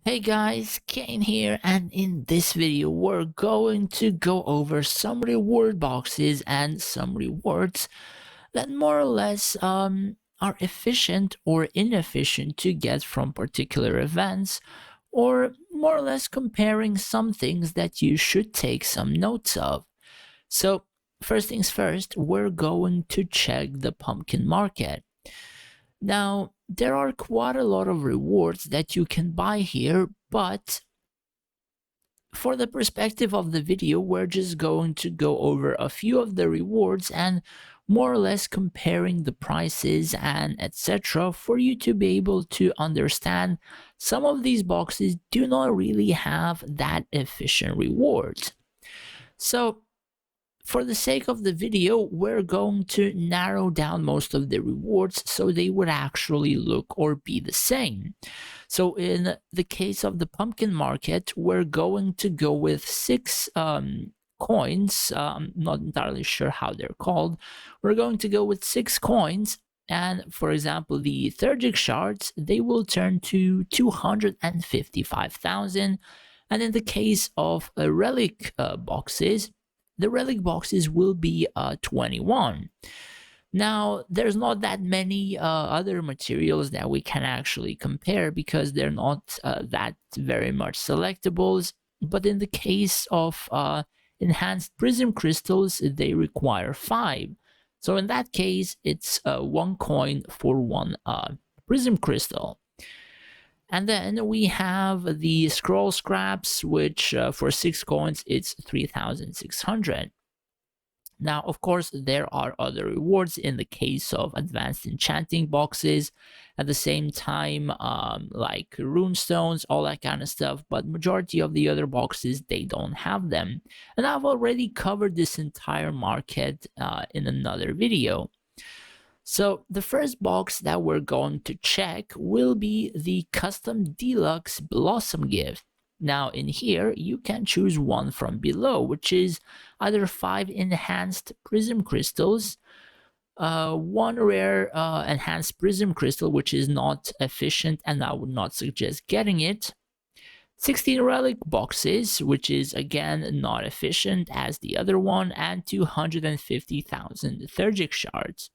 Hey guys, Kane here, and in this video we're going to go over some reward boxes and some rewards that more or less are efficient or inefficient to get from particular events, or more or less comparing some things that you should take some notes of. So first things first, we're going to check the pumpkin market. Now, there are quite a lot of rewards that you can buy here, but for the perspective of the video, we're just going to go over a few of the rewards and more or less comparing the prices and etc. for you to be able to understand some of these boxes do not really have that efficient rewards. So for the sake of the video, we're going to narrow down most of the rewards so they would actually look or be the same. So in the case of the pumpkin market, we're going to go with 6 coins. I'm not entirely sure how they're called. We're going to go with 6 coins. And for example, the Thurgic shards, they will turn to 255,000. And in the case of relic boxes, the relic boxes will be 21. Now, there's not that many other materials that we can actually compare because they're not that very much selectables. But in the case of enhanced prism crystals, they require 5. So in that case, it's 1 coin for 1 prism crystal. And then we have the scroll scraps, which for 6 coins, it's 3,600. Now, of course, there are other rewards in the case of advanced enchanting boxes at the same time, like runestones, all that kind of stuff, but majority of the other boxes, they don't have them. And I've already covered this entire market in another video. So the first box that we're going to check will be the custom Deluxe Blossom gift. Now in here, you can choose one from below, which is either 5 enhanced prism crystals, 1 rare enhanced prism crystal, which is not efficient and I would not suggest getting it, 16 relic boxes, which is again not efficient as the other one, and 250,000 Thurgic shards.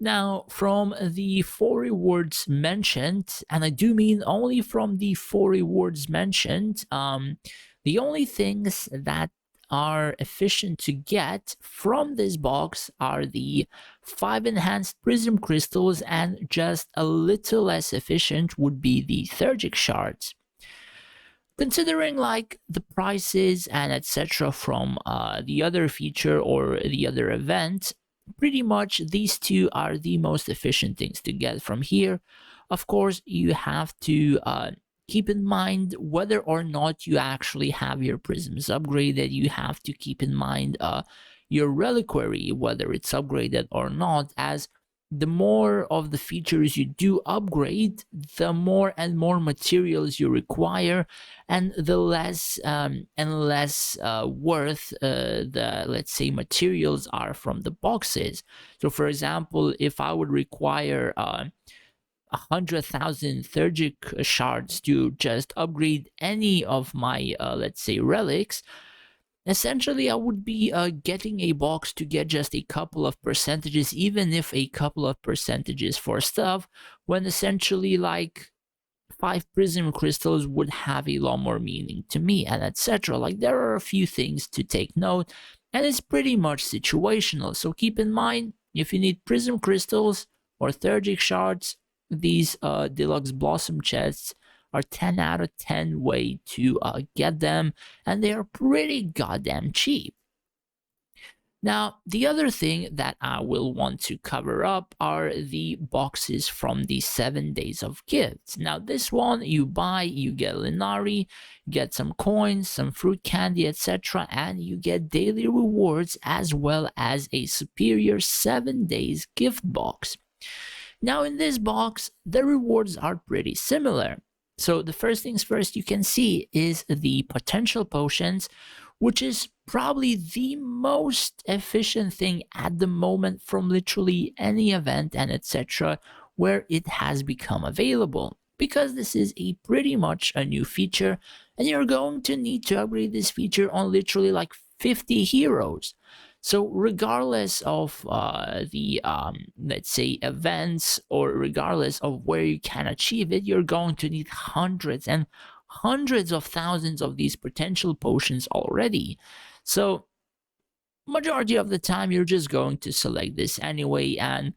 Now, from the 4 rewards mentioned, and I do mean only from the 4 rewards mentioned, the only things that are efficient to get from this box are the 5 enhanced prism crystals, and just a little less efficient would be the Thurgic shards. Considering like the prices and etc. from the other feature or the other event, pretty much these 2 are the most efficient things to get from here. Of course, you have to keep in mind whether or not you actually have your prisms upgraded. You have to keep in mind your reliquary, whether it's upgraded or not, as the more of the features you do upgrade, the more and more materials you require, and the less worth the, let's say, materials are from the boxes. So for example, if I would require 100,000 Thurgic shards to just upgrade any of my let's say relics, essentially I would be getting a box to get just a couple of percentages, even if a couple of percentages for stuff, when essentially like 5 prism crystals would have a lot more meaning to me, and etc. Like there are a few things to take note, and it's pretty much situational. So keep in mind, if you need prism crystals or Thurgic shards, these Deluxe Blossom chests are 10 out of 10 way to get them, and they are pretty goddamn cheap. Now, the other thing that I will want to cover up are the boxes from the 7 days of gifts. Now, this one you buy, you get Linari, get some coins, some fruit candy, etc., and you get daily rewards as well as a superior 7 days gift box. Now, in this box, the rewards are pretty similar. So the first things first you can see is the potential potions, which is probably the most efficient thing at the moment from literally any event and etc. where it has become available. because this is a pretty much a new feature, and you're going to need to upgrade this feature on literally like 50 heroes. So regardless of the let's say events, or regardless of where you can achieve it, you're going to need hundreds and hundreds of thousands of these potential potions already. So majority of the time you're just going to select this anyway, and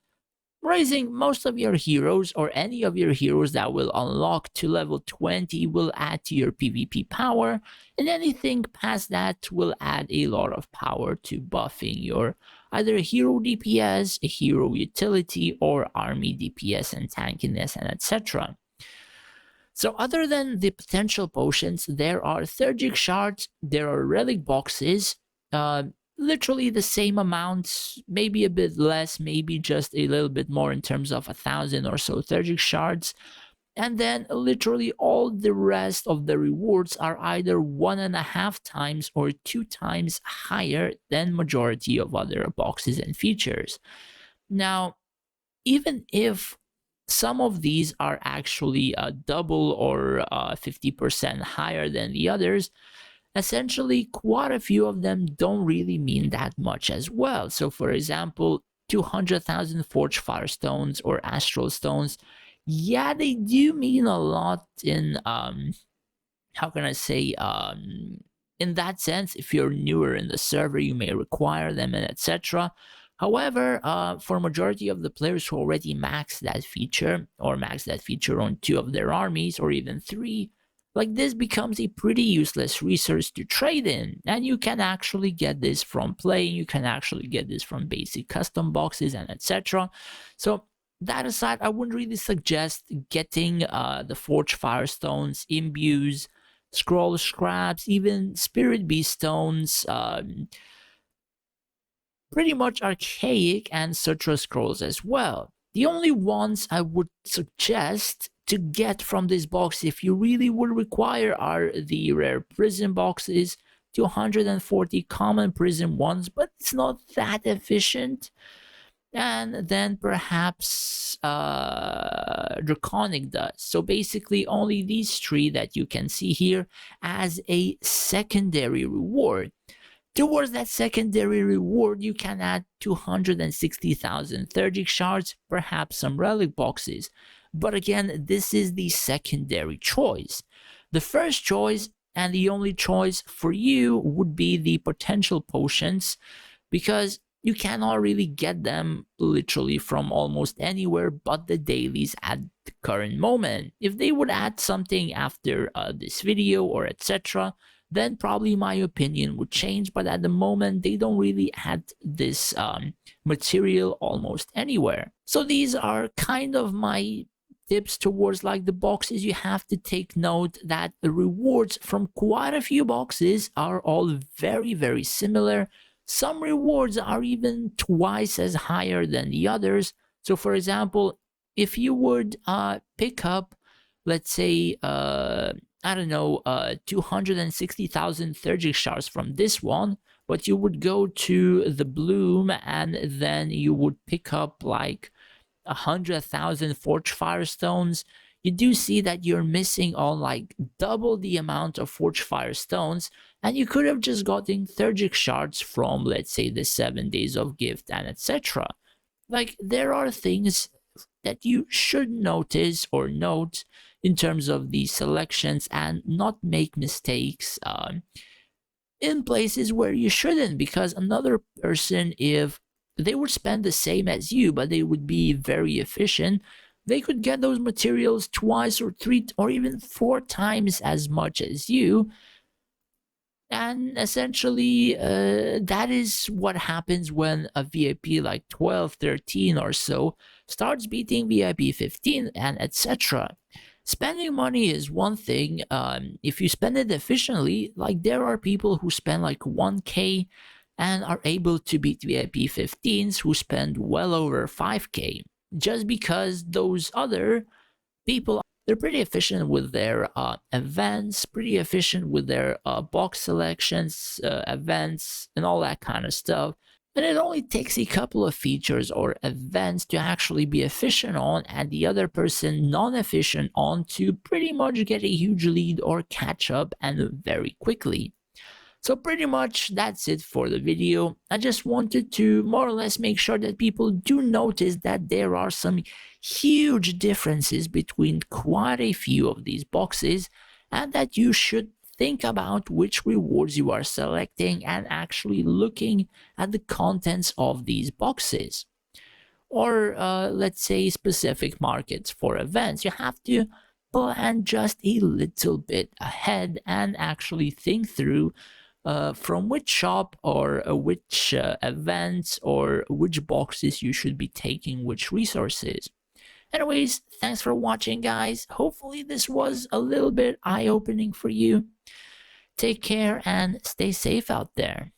raising most of your heroes, or any of your heroes that will unlock to level 20, will add to your PvP power, and anything past that will add a lot of power to buffing your either hero DPS, a hero utility, or army DPS and tankiness, and etc. So other than the potential potions, there are Theurgic shards, there are relic boxes, uh, literally the same amounts, maybe a bit less, maybe just a little bit more in terms of 1,000 or so Theurgic shards. And then literally all the rest of the rewards are either 1.5 times or 2 times higher than majority of other boxes and features. Now, even if some of these are actually double or 50% higher than the others, essentially quite a few of them don't really mean that much as well. So for example, 200,000 Forge Firestones or Astral Stones, yeah, they do mean a lot in how can I say, in that sense. If you're newer in the server, you may require them, and etc. However, for majority of the players who already max that feature, or max that feature on 2 of their armies, or even 3, like this becomes a pretty useless resource to trade in, and you can actually get this from playing, you can actually get this from basic custom boxes, and etc. So that aside, I wouldn't really suggest getting the Forge Firestones, Imbues, Scroll Scraps, even Spirit Beast Stones, pretty much archaic, and Sutra Scrolls as well. The only ones I would suggest to get from this box, if you really would require, are the rare prison boxes, 240 common prison ones, but it's not that efficient. And then perhaps Draconic Dust. So basically only these 3 that you can see here as a secondary reward. Towards that secondary reward, you can add 260,000 Theurgic shards, perhaps some relic boxes. But again, this is the secondary choice. The first choice, and the only choice for you, would be the potential potions, because you cannot really get them literally from almost anywhere but the dailies at the current moment. If they would add something after this video or etc., then probably my opinion would change, but at the moment they don't really add this material almost anywhere. So these are kind of my tips towards like the boxes. You have to take note that the rewards from quite a few boxes are all very, very similar. Some rewards are even twice as higher than the others. So for example, if you would pick up, let's say, I don't know, 260,000 Theurgic shards from this one, but you would go to the Bloom and then you would pick up like 100,000 Forge Firestones, you do see that you're missing on like double the amount of Forge Firestones, and you could have just gotten Theurgic shards from, let's say, the 7 days of gift and etc. Like, there are things that you should notice or note in terms of the selections, and not make mistakes in places where you shouldn't, because another person, if they would spend the same as you but they would be very efficient, they could get those materials twice or 3 or even 4 times as much as you. And essentially, that is what happens when a VIP like 12, 13 or so starts beating VIP 15 and etc. Spending money is one thing. If you spend it efficiently, like there are people who spend like 1k and are able to beat VIP 15s who spend well over 5k, just because those other people, they're pretty efficient with their events, pretty efficient with their box selections, events, and all that kind of stuff. And it only takes a couple of features or events to actually be efficient on and the other person non-efficient on to pretty much get a huge lead or catch up and very quickly. So pretty much that's it for the video. I just wanted to more or less make sure that people do notice that there are some huge differences between quite a few of these boxes and that you should think about which rewards you are selecting and actually looking at the contents of these boxes. Or let's say specific markets for events. You have to plan just a little bit ahead and actually think through from which shop or which events or which boxes you should be taking which resources. Anyways, thanks for watching, guys. Hopefully this was a little bit eye-opening for you. Take care and stay safe out there.